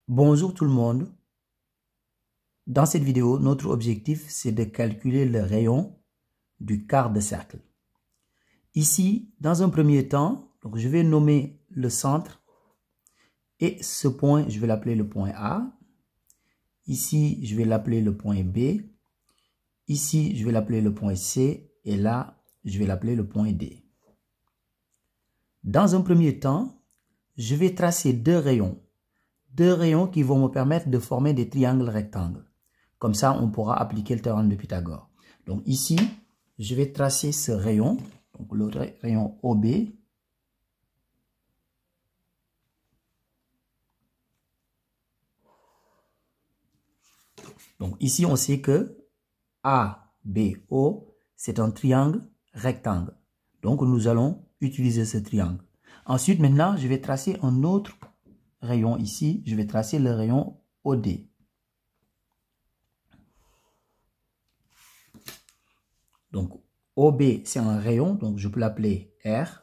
Bonjour tout le monde. Dans cette vidéo, notre objectif, c'est de calculer le rayon du quart de cercle. Ici, dans un premier temps, donc je vais nommer le centre et ce point, je vais l'appeler le point A. Ici, je vais l'appeler le point B. Ici, je vais l'appeler le point C et là, je vais l'appeler le point D. Dans un premier temps, je vais tracer deux rayons qui vont me permettre de former des triangles rectangles. Comme ça, on pourra appliquer le théorème de Pythagore. Donc ici, je vais tracer ce rayon, donc le rayon OB. Donc ici, on sait que ABO, c'est un triangle rectangle. Donc nous allons utiliser ce triangle. Ensuite, maintenant, je vais tracer un autre rayon ici. Je vais tracer le rayon OD. Donc, OB, c'est un rayon, donc je peux l'appeler R.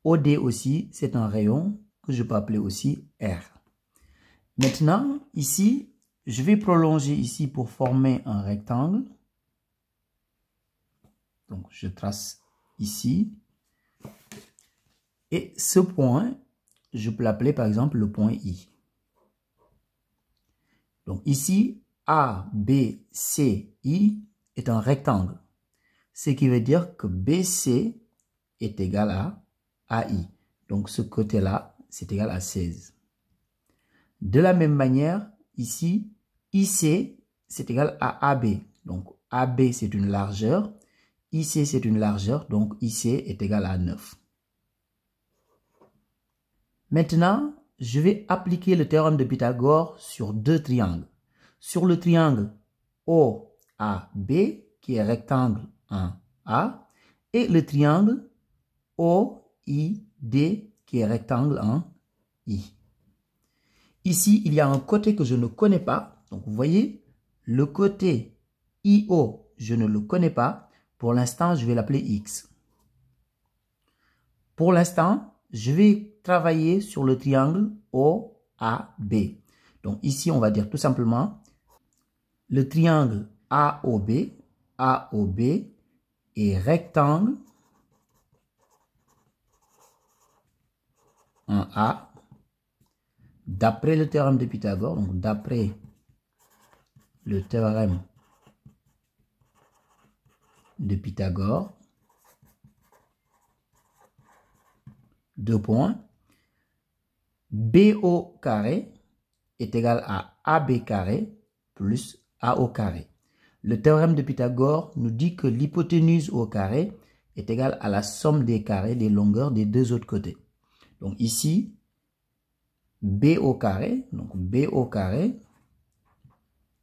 OD aussi, c'est un rayon que je peux appeler aussi R. Maintenant, ici, je vais prolonger ici pour former un rectangle. Donc, je trace ici. Et ce point, je peux l'appeler par exemple le point I. Donc ici, A, B, C, I est un rectangle. Ce qui veut dire que BC est égal à AI. Donc ce côté-là, c'est égal à 16. De la même manière, ici, IC, c'est égal à AB. Donc AB, c'est une largeur. IC, c'est une largeur. Donc IC est égal à 9. Maintenant, je vais appliquer le théorème de Pythagore sur deux triangles. Sur le triangle OAB, qui est rectangle en A, et le triangle OID, qui est rectangle en I. Ici, il y a un côté que je ne connais pas. Donc, vous voyez, le côté IO, je ne le connais pas. Pour l'instant, je vais l'appeler X. Pour l'instant, je vais travailler sur le triangle OAB. Donc ici, on va dire tout simplement le triangle AOB est rectangle en A d'après le théorème de Pythagore. Donc d'après le théorème de Pythagore, deux points, BO carré est égal à AB carré plus AO carré. Le théorème de Pythagore nous dit que l'hypoténuse au carré est égale à la somme des carrés des longueurs des deux autres côtés. Donc ici, BO carré, donc BO carré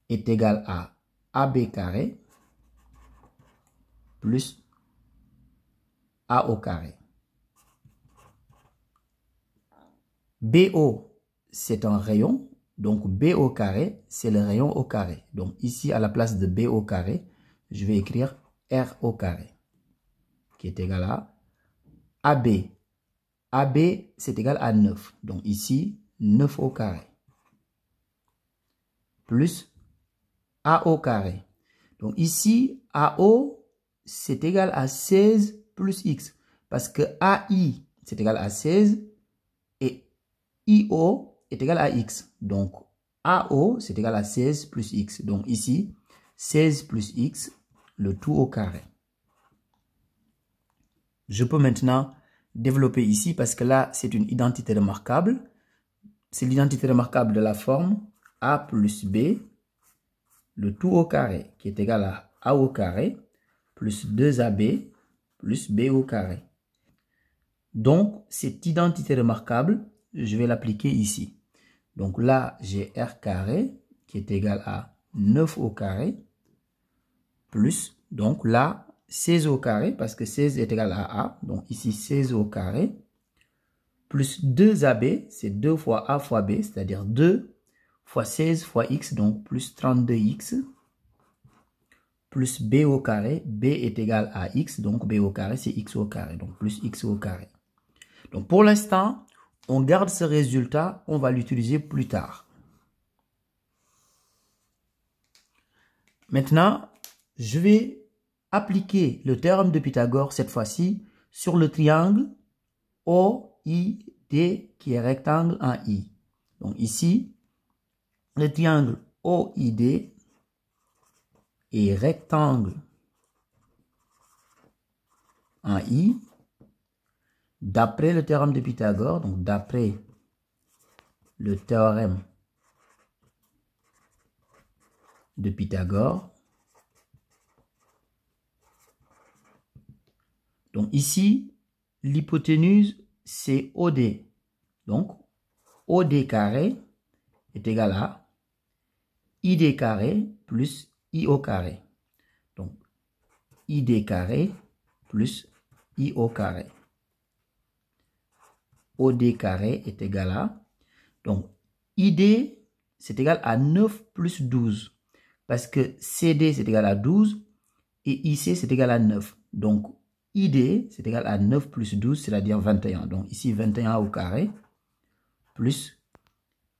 est égal à AB carré plus AO carré. BO, c'est un rayon. Donc, B au carré, c'est le rayon au carré. Donc, ici, à la place de B au carré, je vais écrire R au carré, qui est égal à AB. AB, c'est égal à 9. Donc, ici, 9 au carré. Plus A au carré. Donc, ici, AO, c'est égal à 16 plus X. Parce que AI, c'est égal à 16. Et IO est égal à X. Donc, AO, c'est égal à 16 plus X. Donc, ici, 16 plus X, le tout au carré. Je peux maintenant développer ici parce que là, c'est une identité remarquable. C'est l'identité remarquable de la forme A plus B, le tout au carré, qui est égal à A au carré, plus 2AB, plus B au carré. Donc, cette identité remarquable, je vais l'appliquer ici. Donc là, j'ai R carré qui est égal à 9 au carré plus, donc là, 16 au carré parce que 16 est égal à A. Donc ici, 16 au carré plus 2AB, c'est 2 fois A fois B, c'est-à-dire 2 fois 16 fois X, donc plus 32X plus B au carré. B est égal à X, donc B au carré, c'est X au carré, donc plus X au carré. Donc pour l'instant, on garde ce résultat, on va l'utiliser plus tard. Maintenant, je vais appliquer le théorème de Pythagore cette fois-ci sur le triangle OID qui est rectangle en I. Donc ici, le triangle OID est rectangle en I d'après le théorème de Pythagore, donc d'après le théorème de Pythagore. Donc ici, l'hypoténuse, c'est OD. Donc, OD carré est égal à ID carré plus IO carré. Donc, ID carré plus IO carré. OD carré est égal à, donc, ID, c'est égal à 9 plus 12. Parce que CD, c'est égal à 12 et IC, c'est égal à 9. Donc, ID, c'est égal à 9 plus 12, c'est-à-dire 21. Donc, ici, 21 au carré plus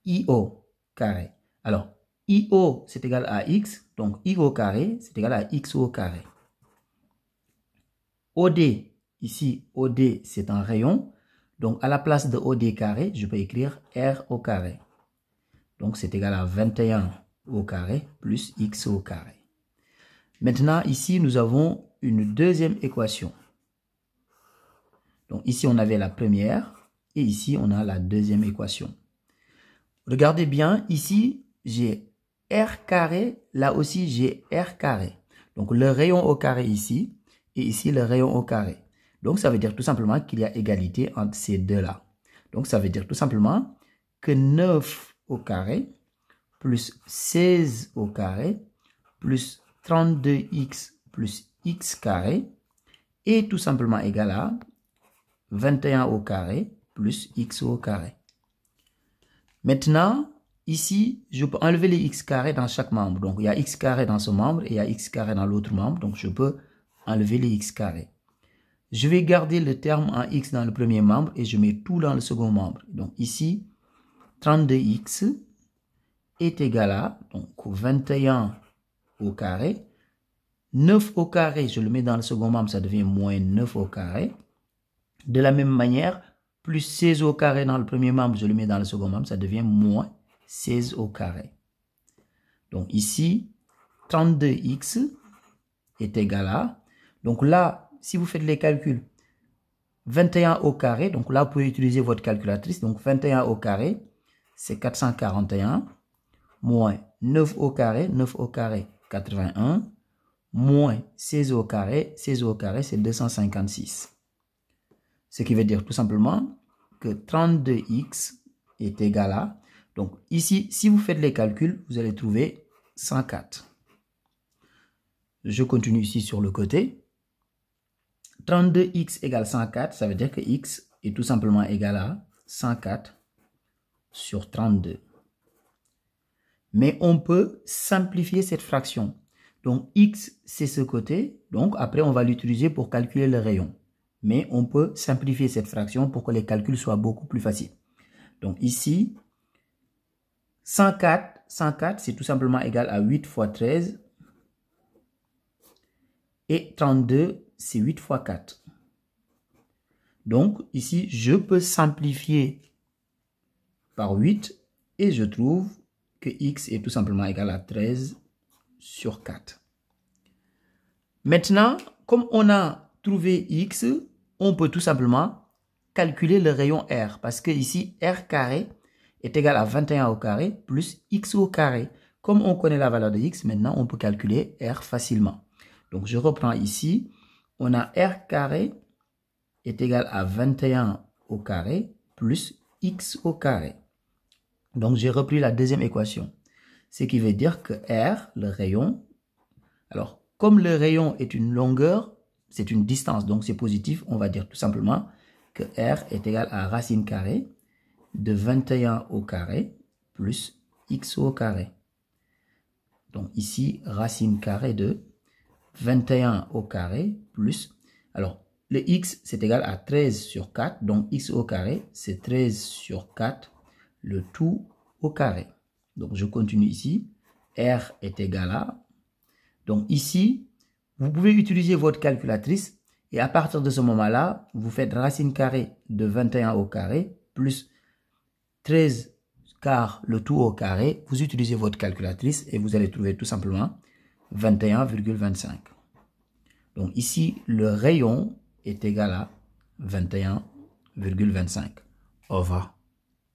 IO carré. Alors, IO, c'est égal à X. Donc, I au carré, c'est égal à X au carré. OD, ici, OD, c'est un rayon. Donc, à la place de OD carré, je peux écrire R au carré. Donc, c'est égal à 21 au carré plus X au carré. Maintenant, ici, nous avons une deuxième équation. Donc, ici, on avait la première et ici, on a la deuxième équation. Regardez bien, ici, j'ai R carré, là aussi, j'ai R carré. Donc, le rayon au carré ici et ici, le rayon au carré. Donc, ça veut dire tout simplement qu'il y a égalité entre ces deux-là. Donc, ça veut dire tout simplement que 9 au carré plus 16 au carré plus 32x plus x carré est tout simplement égal à 21 au carré plus x au carré. Maintenant, ici, je peux enlever les x carrés dans chaque membre. Donc, il y a x carré dans ce membre et il y a x carré dans l'autre membre. Donc, je peux enlever les x carrés. Je vais garder le terme en x dans le premier membre et je mets tout dans le second membre. Donc, ici, 32x est égal à donc 21 au carré. 9 au carré, je le mets dans le second membre, ça devient moins 9 au carré. De la même manière, plus 16 au carré dans le premier membre, je le mets dans le second membre, ça devient moins 16 au carré. Donc ici, 32x est égal à, donc là, si vous faites les calculs, 21 au carré, donc là, vous pouvez utiliser votre calculatrice, donc 21 au carré, c'est 441, moins 9 au carré, 81, moins 16 au carré, c'est 256. Ce qui veut dire tout simplement que 32x est égal à, donc ici, si vous faites les calculs, vous allez trouver 104. Je continue ici sur le côté. 32x égale 104, ça veut dire que x est tout simplement égal à 104 sur 32. Mais on peut simplifier cette fraction. Donc, x, c'est ce côté. Donc, après, on va l'utiliser pour calculer le rayon. Mais on peut simplifier cette fraction pour que les calculs soient beaucoup plus faciles. Donc, ici, 104, c'est tout simplement égal à 8 fois 13. Et 32, c'est 8 fois 4. Donc, ici, je peux simplifier par 8 et je trouve que x est tout simplement égal à 13 sur 4. Maintenant, comme on a trouvé x, on peut tout simplement calculer le rayon R. Parce que ici, R carré est égal à 21 au carré plus x au carré. Comme on connaît la valeur de x, maintenant, on peut calculer R facilement. Donc, je reprends ici. On a R carré est égal à 21 au carré plus x au carré. Donc, j'ai repris la deuxième équation. Ce qui veut dire que R, le rayon, alors, comme le rayon est une longueur, c'est une distance, donc c'est positif, on va dire tout simplement que R est égal à racine carrée de 21 au carré plus x au carré. Donc ici, racine carrée de 21 au carré plus, alors le x, c'est égal à 13 sur 4. Donc, x au carré, c'est 13 sur 4, le tout au carré. Donc, je continue ici. R est égal à... Donc, ici, vous pouvez utiliser votre calculatrice. Et à partir de ce moment-là, vous faites racine carrée de 21 au carré plus 13 quarts, le tout au carré. Vous utilisez votre calculatrice et vous allez trouver tout simplement 21,25. Donc ici, le rayon est égal à 21,25. Au revoir.